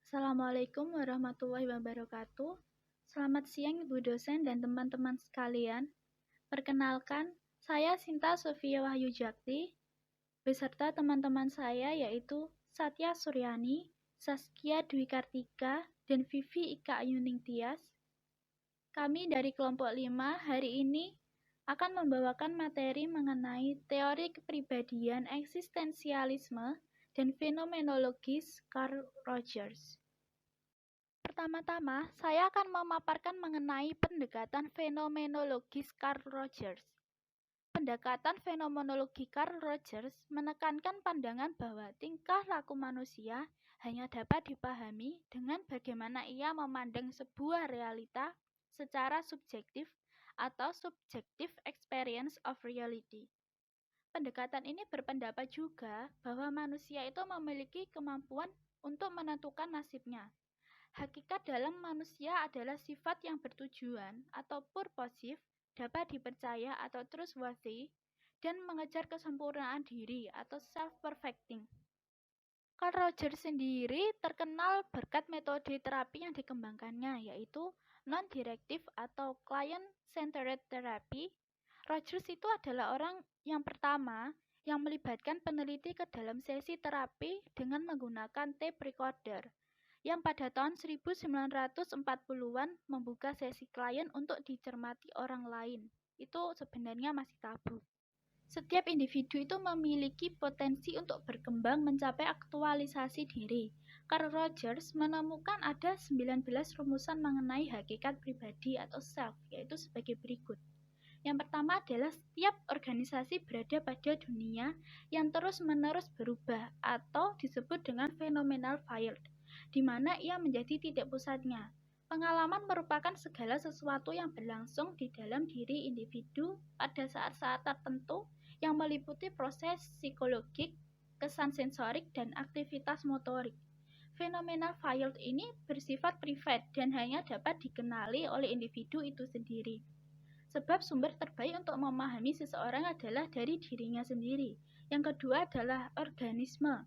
Assalamualaikum warahmatullahi wabarakatuh. Selamat siang Ibu dosen dan teman-teman sekalian. Perkenalkan, saya Sinta Sofia Wahyu Jakti, beserta teman-teman saya yaitu Satya Suryani, Saskia Dwi Kartika, dan Vivi Ika Ayuning Tias. Kami dari kelompok 5 hari ini akan membawakan materi mengenai teori kepribadian eksistensialisme dan fenomenologis Carl Rogers. Pertama-tama, saya akan memaparkan mengenai pendekatan fenomenologis Carl Rogers. Pendekatan fenomenologi Carl Rogers menekankan pandangan bahwa tingkah laku manusia hanya dapat dipahami dengan bagaimana ia memandang sebuah realita secara subjektif atau subjective experience of reality. Pendekatan ini berpendapat juga bahwa manusia itu memiliki kemampuan untuk menentukan nasibnya. Hakikat dalam manusia adalah sifat yang bertujuan atau purposive, dapat dipercaya atau trustworthy, dan mengejar kesempurnaan diri atau self-perfecting. Carl Rogers sendiri terkenal berkat metode terapi yang dikembangkannya, yaitu non-directive atau client-centered therapy. Rogers itu adalah orang yang pertama yang melibatkan peneliti ke dalam sesi terapi dengan menggunakan tape recorder, yang pada tahun 1940-an membuka sesi klien untuk dicermati orang lain. Itu sebenarnya masih tabu. Setiap individu itu memiliki potensi untuk berkembang mencapai aktualisasi diri. Carl Rogers menemukan ada 19 rumusan mengenai hakikat pribadi atau self, yaitu sebagai berikut. Yang pertama adalah setiap organisasi berada pada dunia yang terus-menerus berubah atau disebut dengan phenomenal field, di mana ia menjadi titik pusatnya. Pengalaman merupakan segala sesuatu yang berlangsung di dalam diri individu pada saat-saat tertentu yang meliputi proses psikologik, kesan sensorik, dan aktivitas motorik. Phenomenal field ini bersifat privat dan hanya dapat dikenali oleh individu itu sendiri. Sebab sumber terbaik untuk memahami seseorang adalah dari dirinya sendiri. Yang kedua adalah organisme,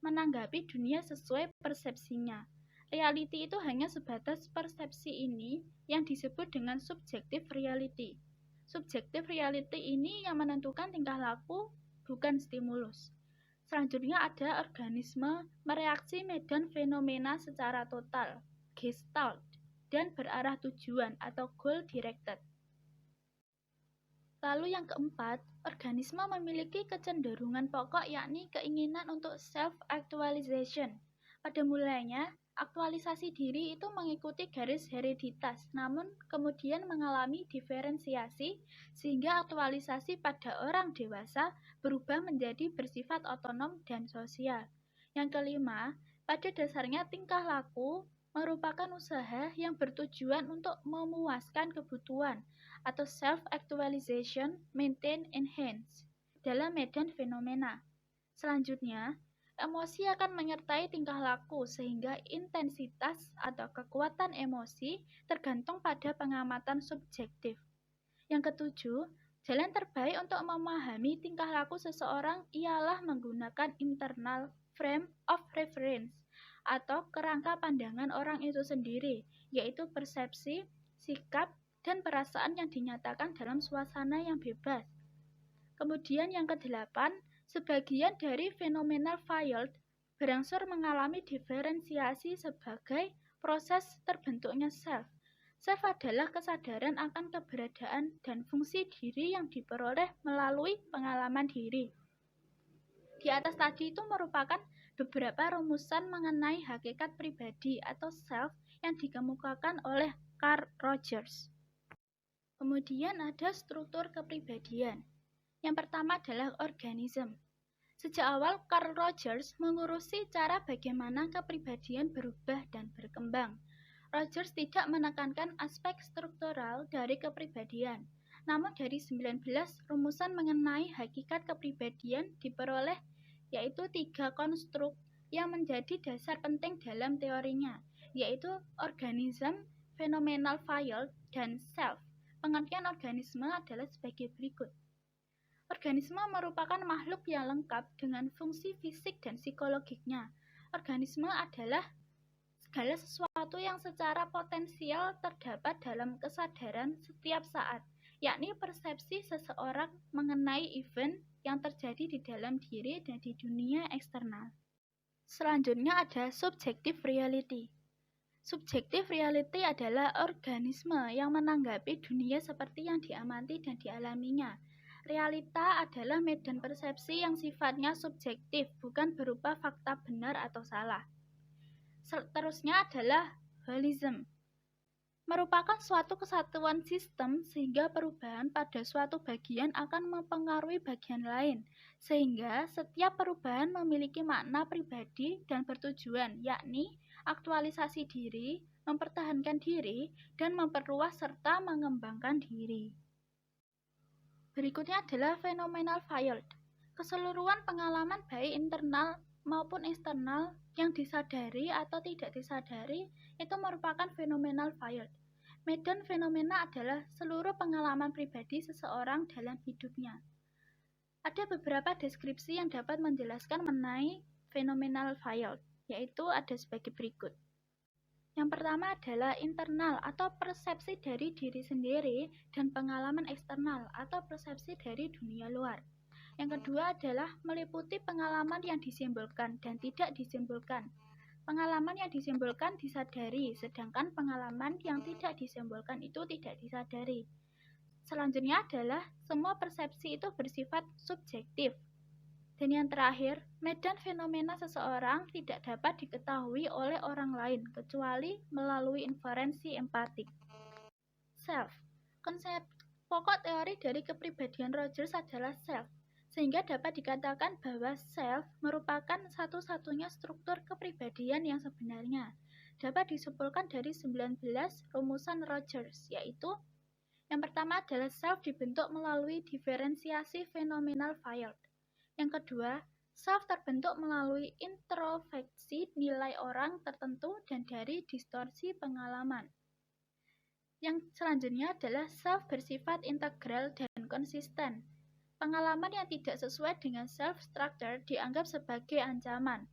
menanggapi dunia sesuai persepsinya. Reality itu hanya sebatas persepsi ini yang disebut dengan subjective reality. Subjective reality ini yang menentukan tingkah laku, bukan stimulus. Selanjutnya ada organisme mereaksi medan fenomena secara total, gestalt, dan berarah tujuan atau goal directed. Lalu yang keempat, organisme memiliki kecenderungan pokok yakni keinginan untuk self-actualization. Pada mulanya, aktualisasi diri itu mengikuti garis hereditas, namun kemudian mengalami diferensiasi sehingga aktualisasi pada orang dewasa berubah menjadi bersifat otonom dan sosial. Yang kelima, pada dasarnya tingkah laku merupakan usaha yang bertujuan untuk memuaskan kebutuhan atau self-actualization, maintain, enhance dalam medan fenomena. Selanjutnya, emosi akan menyertai tingkah laku sehingga intensitas atau kekuatan emosi tergantung pada pengamatan subjektif. Yang ketujuh, jalan terbaik untuk memahami tingkah laku seseorang ialah menggunakan internal frame of reference atau kerangka pandangan orang itu sendiri, yaitu persepsi, sikap, dan perasaan yang dinyatakan dalam suasana yang bebas. Kemudian yang kedelapan, sebagian dari phenomenal field berangsur mengalami diferensiasi sebagai proses terbentuknya self. Self adalah kesadaran akan keberadaan dan fungsi diri yang diperoleh melalui pengalaman diri. Di atas tadi itu merupakan beberapa rumusan mengenai hakikat pribadi atau self yang dikemukakan oleh Carl Rogers. Kemudian ada struktur kepribadian. Yang pertama adalah organisme. Sejak awal Carl Rogers mengurusi cara bagaimana kepribadian berubah dan berkembang. Rogers tidak menekankan aspek struktural dari kepribadian, namun dari 19 rumusan mengenai hakikat kepribadian diperoleh, yaitu 3 konstruk yang menjadi dasar penting dalam teorinya, yaitu organisme, phenomenal field, dan self. Pengertian organisme adalah sebagai berikut. Organisme merupakan makhluk yang lengkap dengan fungsi fisik dan psikologiknya. Organisme adalah segala sesuatu yang secara potensial terdapat dalam kesadaran setiap saat, yakni persepsi seseorang mengenai event yang terjadi di dalam diri dan di dunia eksternal. Selanjutnya ada subjective reality. Subjective reality adalah organisme yang menanggapi dunia seperti yang diamati dan dialaminya. Realita adalah medan persepsi yang sifatnya subjektif, bukan berupa fakta benar atau salah. Seterusnya adalah holism, merupakan suatu kesatuan sistem sehingga perubahan pada suatu bagian akan mempengaruhi bagian lain, sehingga setiap perubahan memiliki makna pribadi dan bertujuan, yakni aktualisasi diri, mempertahankan diri, dan memperluas serta mengembangkan diri. Berikutnya adalah phenomenal field, keseluruhan pengalaman baik internal maupun eksternal yang disadari atau tidak disadari itu merupakan phenomenal field. Medan fenomena adalah seluruh pengalaman pribadi seseorang dalam hidupnya. Ada beberapa deskripsi yang dapat menjelaskan mengenai phenomenal field, yaitu ada sebagai berikut. Yang pertama adalah internal atau persepsi dari diri sendiri dan pengalaman eksternal atau persepsi dari dunia luar. Yang kedua adalah meliputi pengalaman yang disimbolkan dan tidak disimbolkan. Pengalaman yang disimbolkan disadari, sedangkan pengalaman yang tidak disimbolkan itu tidak disadari. Selanjutnya adalah semua persepsi itu bersifat subjektif. Dan yang terakhir, medan fenomena seseorang tidak dapat diketahui oleh orang lain kecuali melalui inferensi empatik. Self. Konsep pokok teori dari kepribadian Rogers adalah self, sehingga dapat dikatakan bahwa self merupakan satu-satunya struktur kepribadian yang sebenarnya. Dapat disimpulkan dari 19 rumusan Rogers, yaitu yang pertama adalah self dibentuk melalui diferensiasi phenomenal field. Yang kedua, self terbentuk melalui introspeksi nilai orang tertentu dan dari distorsi pengalaman. Yang selanjutnya adalah self bersifat integral dan konsisten. Pengalaman yang tidak sesuai dengan self-structure dianggap sebagai ancaman.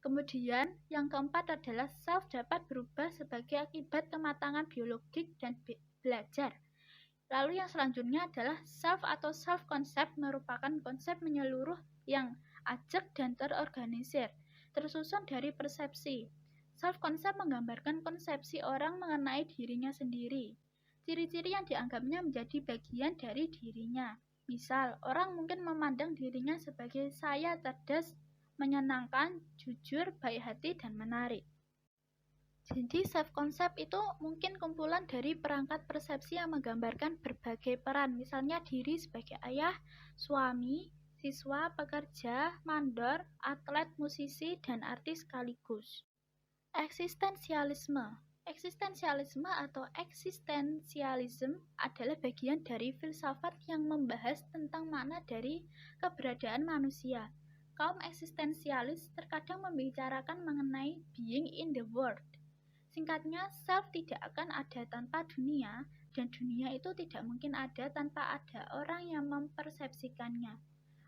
Kemudian, yang keempat adalah self dapat berubah sebagai akibat kematangan biologik dan belajar. Lalu yang selanjutnya adalah self atau self-concept merupakan konsep menyeluruh yang ajak dan terorganisir, tersusun dari persepsi. Self-concept menggambarkan konsepsi orang mengenai dirinya sendiri. Ciri-ciri yang dianggapnya menjadi bagian dari dirinya. Misal, orang mungkin memandang dirinya sebagai saya cerdas, menyenangkan, jujur, baik hati, dan menarik. Jadi self-concept itu mungkin kumpulan dari perangkat persepsi yang menggambarkan berbagai peran, misalnya diri sebagai ayah, suami, siswa, pekerja, mandor, atlet, musisi, dan artis sekaligus. Eksistensialisme. Eksistensialisme atau eksistensialism adalah bagian dari filsafat yang membahas tentang makna dari keberadaan manusia. Kaum eksistensialis terkadang membicarakan mengenai being in the world. Singkatnya, self tidak akan ada tanpa dunia, dan dunia itu tidak mungkin ada tanpa ada orang yang mempersepsikannya.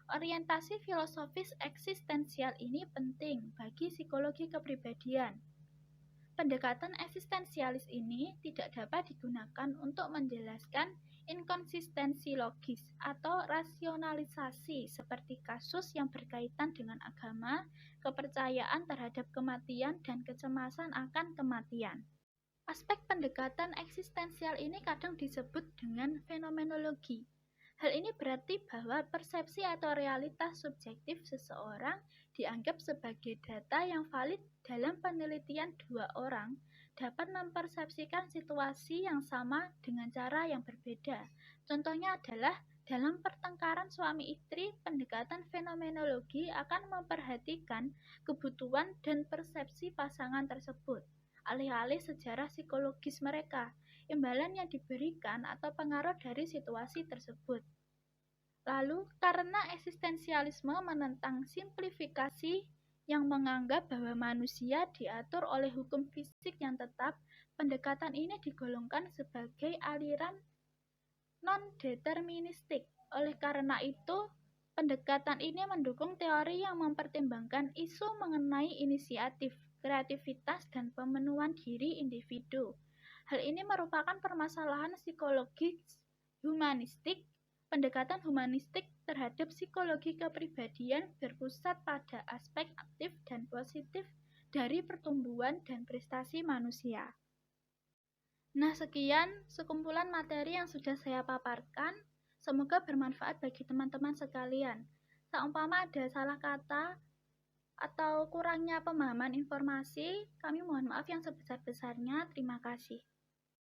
Orientasi filosofis eksistensial ini penting bagi psikologi kepribadian. Pendekatan eksistensialis ini tidak dapat digunakan untuk menjelaskan inkonsistensi logis atau rasionalisasi seperti kasus yang berkaitan dengan agama, kepercayaan terhadap kematian, dan kecemasan akan kematian. Aspek pendekatan eksistensial ini kadang disebut dengan fenomenologi. Hal ini berarti bahwa persepsi atau realitas subjektif seseorang dianggap sebagai data yang valid dalam penelitian dua orang dapat mempersepsikan situasi yang sama dengan cara yang berbeda. Contohnya adalah dalam pertengkaran suami istri, pendekatan fenomenologi akan memperhatikan kebutuhan dan persepsi pasangan tersebut, alih-alih sejarah psikologis mereka, imbalan yang diberikan atau pengaruh dari situasi tersebut. Lalu, karena eksistensialisme menentang simplifikasi yang menganggap bahwa manusia diatur oleh hukum fisik yang tetap, pendekatan ini digolongkan sebagai aliran non-deterministik. Oleh karena itu, pendekatan ini mendukung teori yang mempertimbangkan isu mengenai inisiatif, kreativitas, dan pemenuhan diri individu. Hal ini merupakan permasalahan psikologis humanistik. Pendekatan humanistik terhadap psikologi kepribadian berpusat pada aspek aktif dan positif dari pertumbuhan dan prestasi manusia. Nah, sekian sekumpulan materi yang sudah saya paparkan. Semoga bermanfaat bagi teman-teman sekalian. Seumpama ada salah kata atau kurangnya pemahaman informasi, kami mohon maaf yang sebesar-besarnya. Terima kasih.